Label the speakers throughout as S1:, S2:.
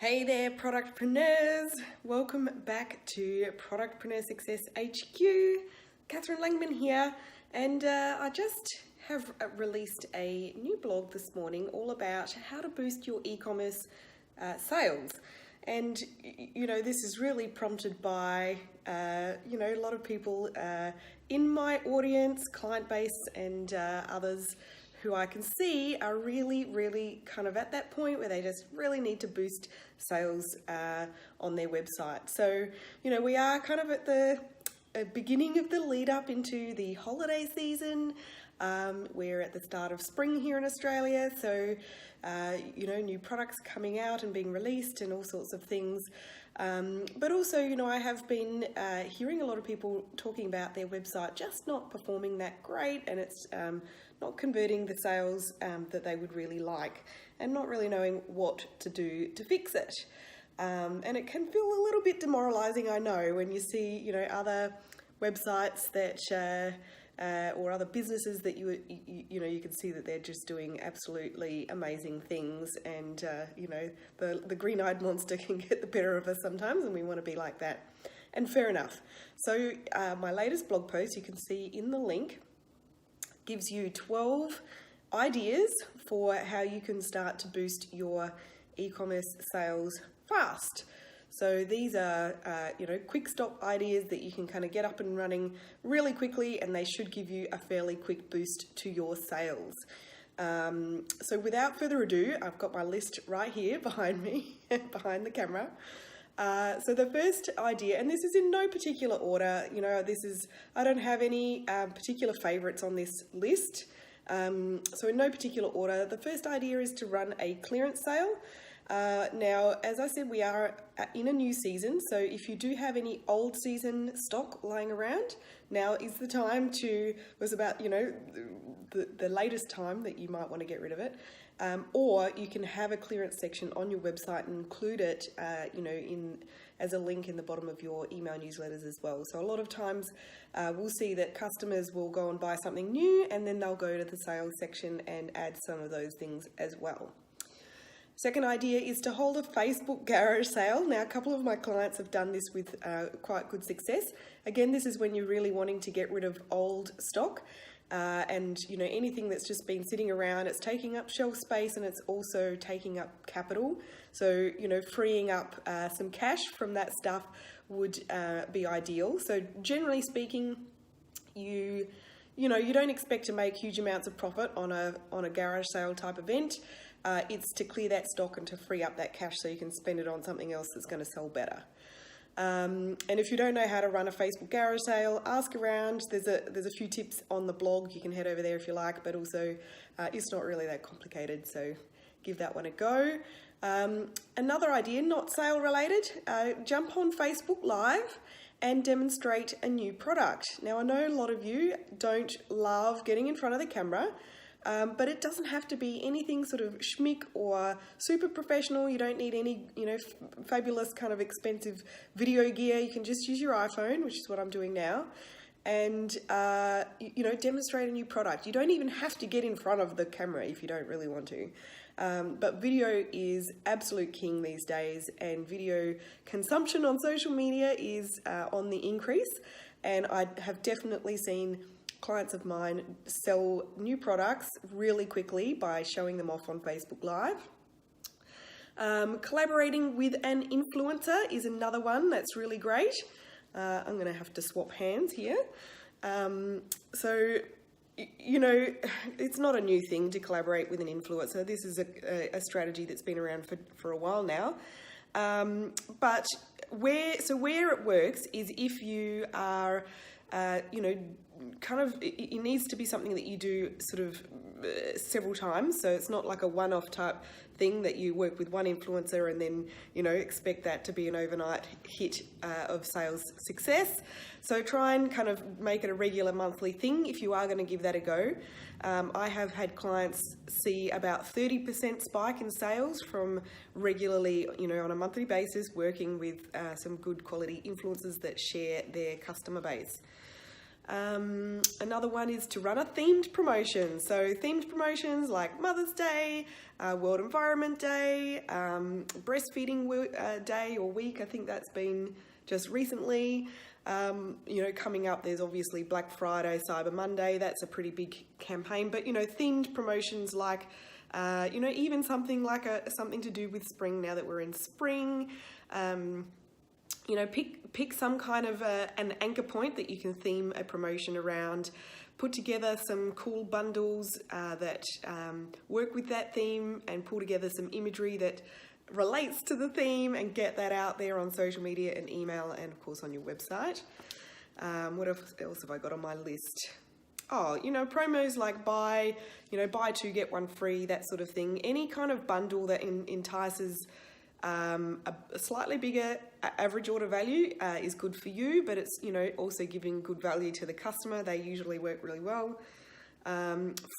S1: Hey there, productpreneurs! Welcome back to Productpreneur Success HQ. Catherine Langman here, and I just have released a new blog this morning all about how to boost your e-commerce sales. And you know, this is really prompted by a lot of people in my audience, client base, and others who I can see are really kind of at that point where they just really need to boost sales on their website. So, you know, we are kind of at the beginning of the lead up into the holiday season. We're at the start of spring here in Australia, so new products coming out and being released and all sorts of things. But also, I have been hearing a lot of people talking about their website just not performing that great, and it's not converting the sales that they would really like, and not really knowing what to do to fix it. And it can feel a little bit demoralizing, I know, when you see, other websites that or other businesses that you can see that they're just doing absolutely amazing things, and the green-eyed monster can get the better of us sometimes, and we want to be like that. And fair enough. So my latest blog post, you can see in the link, gives you 12 ideas for how you can start to boost your e-commerce sales fast. So these are, quick stop ideas that you can kind of get up and running really quickly, and they should give you a fairly quick boost to your sales. So without further ado, I've got my list right here behind me, behind the camera. So the first idea, and this is in no particular order, I don't have any particular favorites on this list. So in no particular order, the first idea is to run a clearance sale. Now, as I said, we are in a new season, so if you do have any old season stock lying around, now is the time the latest time that you might want to get rid of it. Or you can have a clearance section on your website and include it, as a link in the bottom of your email newsletters as well. So a lot of times we'll see that customers will go and buy something new, and then they'll go to the sales section and add some of those things as well. Second idea is to hold a Facebook garage sale. Now, a couple of my clients have done this with quite good success. Again, this is when you're really wanting to get rid of old stock. And anything that's just been sitting around, it's taking up shelf space, and it's also taking up capital. So freeing up some cash from that stuff would be ideal. So generally speaking, you don't expect to make huge amounts of profit on a garage sale type event. It's to clear that stock and to free up that cash so you can spend it on something else that's going to sell better. And if you don't know how to run a Facebook garage sale, ask around. There's a few tips on the blog. You can head over there if you like, but also it's not really that complicated, so give that one a go. Another idea, not sale related, jump on Facebook Live and demonstrate a new product. Now, I know a lot of you don't love getting in front of the camera, but it doesn't have to be anything sort of schmick or super professional. You don't need any, fabulous kind of expensive video gear. You can just use your iPhone, which is what I'm doing now, and, demonstrate a new product. You don't even have to get in front of the camera if you don't really want to. But video is absolute king these days, and video consumption on social media is on the increase, and I have definitely seen clients of mine sell new products really quickly by showing them off on Facebook Live. Collaborating with an influencer is another one that's really great. I'm going to have to swap hands here. It's not a new thing to collaborate with an influencer. This is a strategy that's been around for a while now. But where it works is if you are, it needs to be something that you do sort of several times. So it's not like a one-off type thing that you work with one influencer and then, expect that to be an overnight hit of sales success. So try and kind of make it a regular monthly thing if you are going to give that a go. I have had clients see about 30% spike in sales from regularly, on a monthly basis, working with some good quality influencers that share their customer base. Another one is to run a themed promotion. So themed promotions like Mother's Day, World Environment Day, Breastfeeding Day or Week. I think that's been just recently. Coming up, there's obviously Black Friday, Cyber Monday. That's a pretty big campaign. But, themed promotions like, even something like something to do with spring now that we're in spring. Pick some kind of an anchor point that you can theme a promotion around. Put together some cool bundles that work with that theme, and pull together some imagery that relates to the theme, and get that out there on social media and email, and of course on your website. What else have I got on my list? Oh, promos like buy 2 get 1 free, that sort of thing. Any kind of bundle that entices a slightly bigger average order value is good for you, but it's also giving good value to the customer. They usually work really well.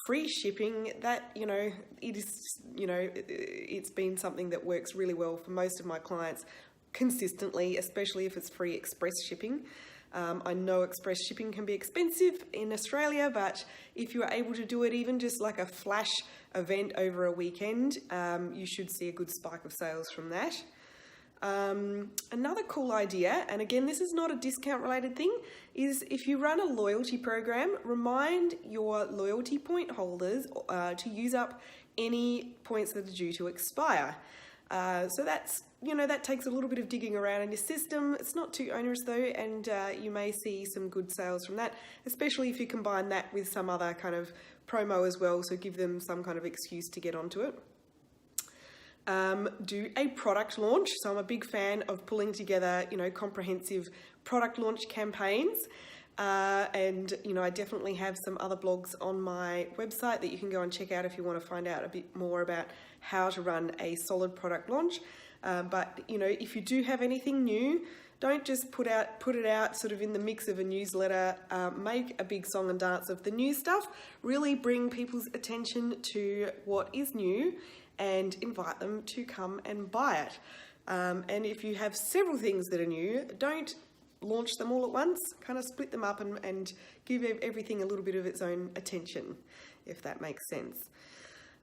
S1: Free shipping, that it is it's been something that works really well for most of my clients consistently, especially if it's free express shipping. I know express shipping can be expensive in Australia, but if you are able to do it even just like a flash event over a weekend, you should see a good spike of sales from that. Another cool idea, and again, this is not a discount related thing, is if you run a loyalty program, remind your loyalty point holders to use up any points that are due to expire. So that's, that takes a little bit of digging around in your system. It's not too onerous though, and you may see some good sales from that, especially if you combine that with some other kind of promo as well, so give them some kind of excuse to get onto it. Do a product launch. So I'm a big fan of pulling together, comprehensive product launch campaigns. And I definitely have some other blogs on my website that you can go and check out if you want to find out a bit more about how to run a solid product launch. But if you do have anything new, don't just put it out sort of in the mix of a newsletter. Make a big song and dance of the new stuff. Really bring people's attention to what is new and invite them to come and buy it. And if you have several things that are new, don't launch them all at once. Kind of split them up and give everything a little bit of its own attention, if that makes sense.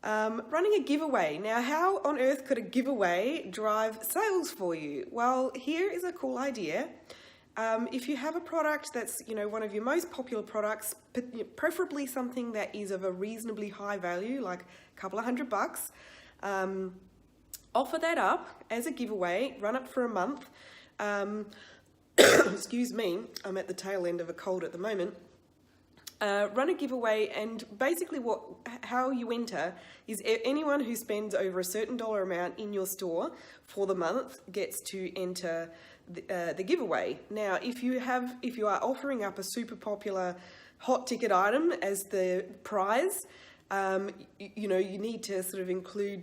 S1: Running a giveaway. Now, how on earth could a giveaway drive sales for you? Well, here is a cool idea. If you have a product that's, one of your most popular products, preferably something that is of a reasonably high value, like a couple of $100, offer that up as a giveaway, run it for a month. Excuse me, I'm at the tail end of a cold at the moment. Run a giveaway, and basically how you enter is anyone who spends over a certain dollar amount in your store for the month gets to enter the giveaway. Now, if you are offering up a super popular hot ticket item as the prize, you need to sort of include